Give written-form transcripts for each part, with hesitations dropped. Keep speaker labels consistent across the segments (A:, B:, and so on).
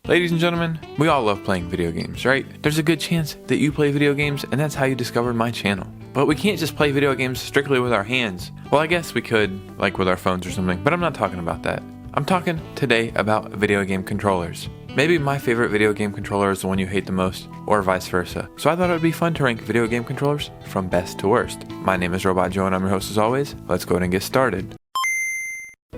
A: Ladies and gentlemen, we all love playing video games, right? There's a good chance that you play video games and that's how you discovered my channel. But we can't just play video games strictly with our hands. Well, I guess we could, like with our phones or something, but I'm not talking about that. I'm talking today about video game controllers. Maybe my favorite video game controller is the one you hate the most, or vice versa. So I thought it would be fun to rank video game controllers from best to worst. My name is Robot Joe and I'm your host as always. Let's go ahead and get started.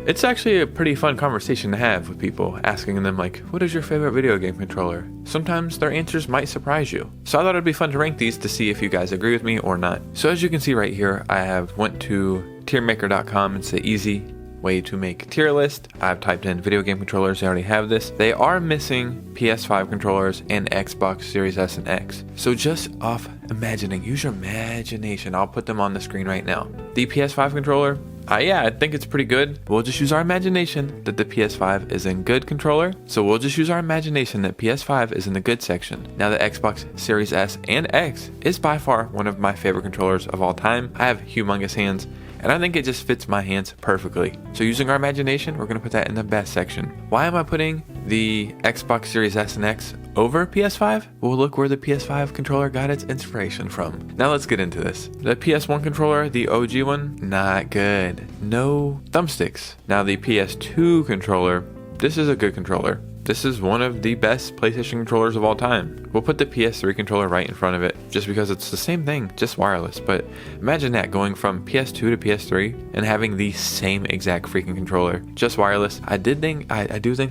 A: It's actually a pretty fun conversation to have with people, asking them like, what is your favorite video game controller? Sometimes their answers might surprise you. So I thought it'd be fun to rank these to see if you guys agree with me or not. So as you can see right here, I have went to tiermaker.com. It's the easy way to make tier list. I've typed in video game controllers. I already have this. They are missing PS5 controllers and Xbox Series S and X. So just off imagining, use your imagination. I'll put them on the screen right now. The PS5 controller, I think it's pretty good. We'll just use our imagination that the PS5 is in good controller. So we'll just use our imagination that PS5 is in the good section. Now the Xbox Series S and X is by far one of my favorite controllers of all time. I have humongous hands and I think it just fits my hands perfectly. So using our imagination, we're gonna put that in the best section. Why am I putting the Xbox Series S and X over PS5? Well, look where the PS5 controller got its inspiration from. Now let's get into this. The PS1 controller, the OG one, not good. No thumbsticks. Now the PS2 controller, this is a good controller. This is one of the best PlayStation controllers of all time. We'll put the PS3 controller right in front of it just because it's the same thing, just wireless. But imagine that, going from PS2 to PS3 and having the same exact freaking controller, just wireless. I do think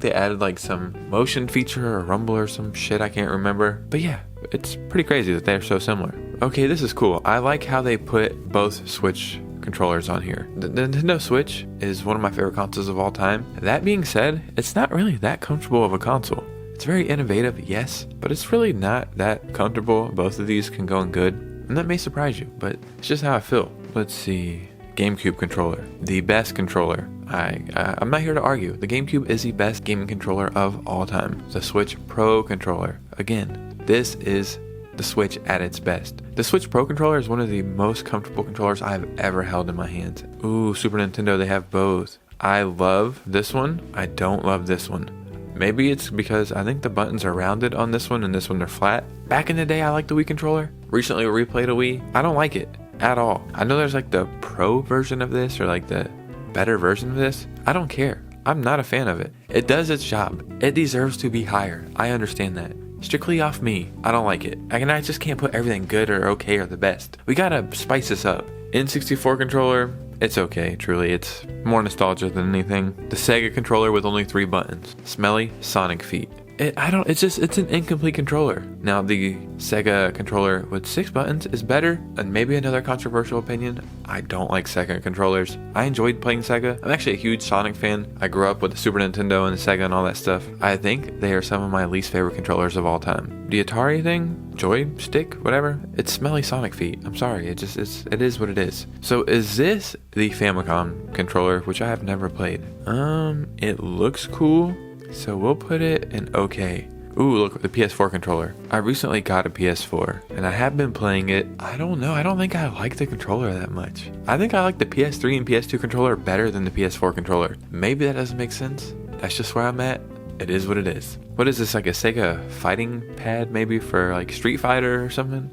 A: they added like some motion feature or rumble or some shit, I can't remember. But yeah, it's pretty crazy that they're so similar. Okay, this is cool. I like how they put both Switch controllers on here. The Nintendo Switch is one of my favorite consoles of all time. That being said, it's not really that comfortable of a console. It's very innovative, yes, but it's really not that comfortable. Both of these can go in good, and that may surprise you, but it's just how I feel. Let's see. GameCube controller, the best controller. I'm not here to argue. The GameCube is the best gaming controller of all time. The Switch Pro controller, again, this is the Switch at its best. The Switch Pro controller is one of the most comfortable controllers I've ever held in my hands. Ooh, Super Nintendo, they have both. I love this one. I don't love this one. Maybe it's because I think the buttons are rounded on this one and this one they're flat. Back in the day, I liked the Wii controller. Recently replayed a Wii. I don't like it at all. I know there's like the Pro version of this or like the better version of this. I don't care. I'm not a fan of it. It does its job. It deserves to be higher. I understand that. Strictly off me, I don't like it. I just can't put everything good or okay or the best. We gotta spice this up. N64 controller, it's okay, truly. It's more nostalgia than anything. The Sega controller with only 3 buttons. Smelly Sonic feet. It's an incomplete controller. Now the Sega controller with 6 buttons is better, and maybe another controversial opinion. I don't like Sega controllers. I enjoyed playing Sega. I'm actually a huge Sonic fan. I grew up with the Super Nintendo and the Sega and all that stuff. I think they are some of my least favorite controllers of all time. The Atari thing, joystick, whatever, it's smelly Sonic feet. I'm sorry, it is what it is. So is this the Famicom controller, which I have never played? It looks cool. So we'll put it in okay. Ooh, look, the PS4 controller. I recently got a PS4 and I have been playing it. I don't know. I don't think I like the controller that much. I think I like the PS3 and PS2 controller better than the PS4 controller. Maybe that doesn't make sense. That's just where I'm at. It is what it is. What is this, like a Sega fighting pad maybe for like Street Fighter or something?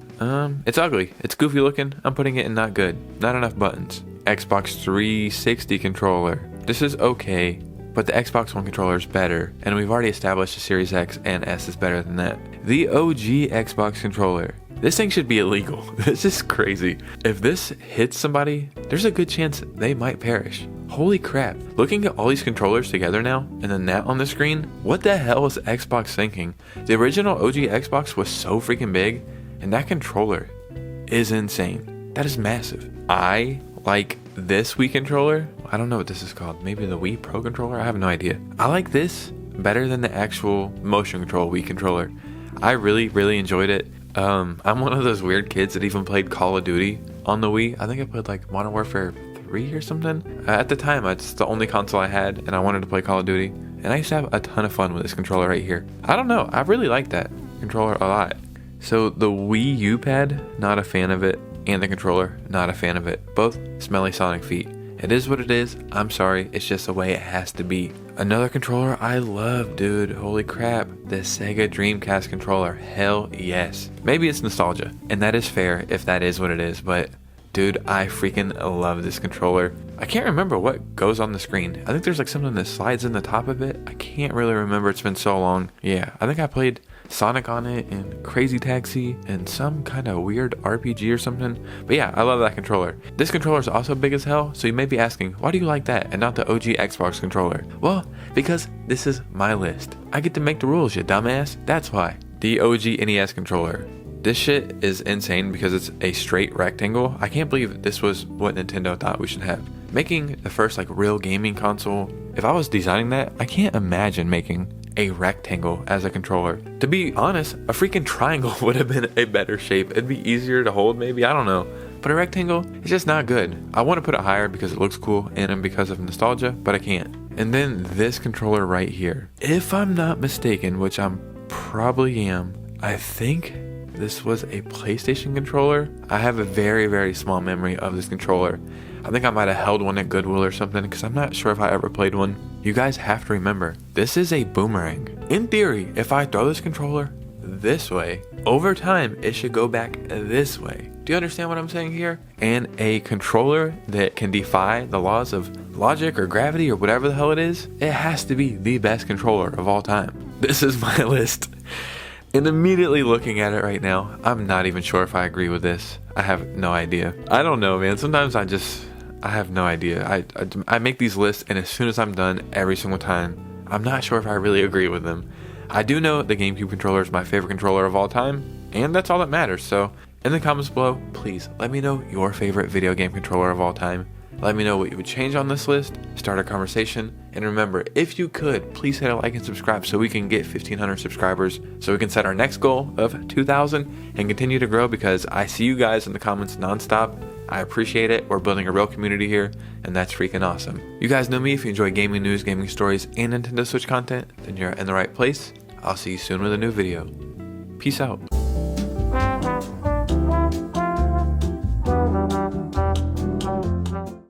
A: It's ugly. It's goofy looking. I'm putting it in not good. Not enough buttons. Xbox 360 controller. This is okay, but the Xbox One controller is better, and we've already established the Series X and S is better than that. The OG Xbox controller. This thing should be illegal. This is crazy. If this hits somebody, there's a good chance they might perish. Holy crap. Looking at all these controllers together now, and then that on the screen, what the hell was Xbox thinking? The original OG Xbox was so freaking big, and that controller is insane. That is massive. I like this Wii controller. I don't know what this is called. Maybe the Wii Pro controller? I have no idea. I like this better than the actual motion control Wii controller. I really, really enjoyed it. I'm one of those weird kids that even played Call of Duty on the Wii. I think I played like Modern Warfare 3 or something. At the time, it's the only console I had, and I wanted to play Call of Duty. And I used to have a ton of fun with this controller right here. I don't know. I really like that controller a lot. So the Wii U pad, not a fan of it. And the controller, not a fan of it. Both smelly Sonic feet. It is what it is. I'm sorry. It's just the way it has to be. Another controller I love, dude. Holy crap. The Sega Dreamcast controller. Hell yes. Maybe it's nostalgia, and that is fair if that is what it is, but dude, I freaking love this controller. I can't remember what goes on the screen. I think there's like something that slides in the top of it. I can't really remember. It's been so long. Yeah, I think I played Sonic on it and Crazy Taxi and some kind of weird RPG or something. But yeah, I love that controller. This controller is also big as hell, so you may be asking, why do you like that and not the OG Xbox controller? Well, because this is my list. I get to make the rules, you dumbass. That's why. The OG NES controller. This shit is insane because it's a straight rectangle. I can't believe this was what Nintendo thought we should have. Making the first like real gaming console, if I was designing that, I can't imagine making a rectangle as a controller. To be honest, a freaking triangle would have been a better shape. It'd be easier to hold maybe, I don't know. But a rectangle, it's just not good. I want to put it higher because it looks cool and because of nostalgia, but I can't. And then this controller right here. If I'm not mistaken, which I'm probably am, I think this was a PlayStation controller. I have a very, very small memory of this controller. I think I might have held one at Goodwill or something because I'm not sure if I ever played one. You guys have to remember, this is a boomerang. In theory, if I throw this controller this way, over time, it should go back this way. Do you understand what I'm saying here? And a controller that can defy the laws of logic or gravity or whatever the hell it is, it has to be the best controller of all time. This is my list. And immediately looking at it right now, I'm not even sure if I agree with this. I have no idea. I don't know, man. Sometimes I have no idea. I make these lists, and as soon as I'm done every single time, I'm not sure if I really agree with them. I do know the GameCube controller is my favorite controller of all time, and that's all that matters. So in the comments below, please let me know your favorite video game controller of all time. Let me know what you would change on this list, start a conversation, and remember, if you could, please hit a like and subscribe so we can get 1,500 subscribers, so we can set our next goal of 2,000 and continue to grow, because I see you guys in the comments nonstop. I appreciate it. We're building a real community here, and that's freaking awesome. You guys know me. If you enjoy gaming news, gaming stories, and Nintendo Switch content, then you're in the right place. I'll see you soon with a new video. Peace out.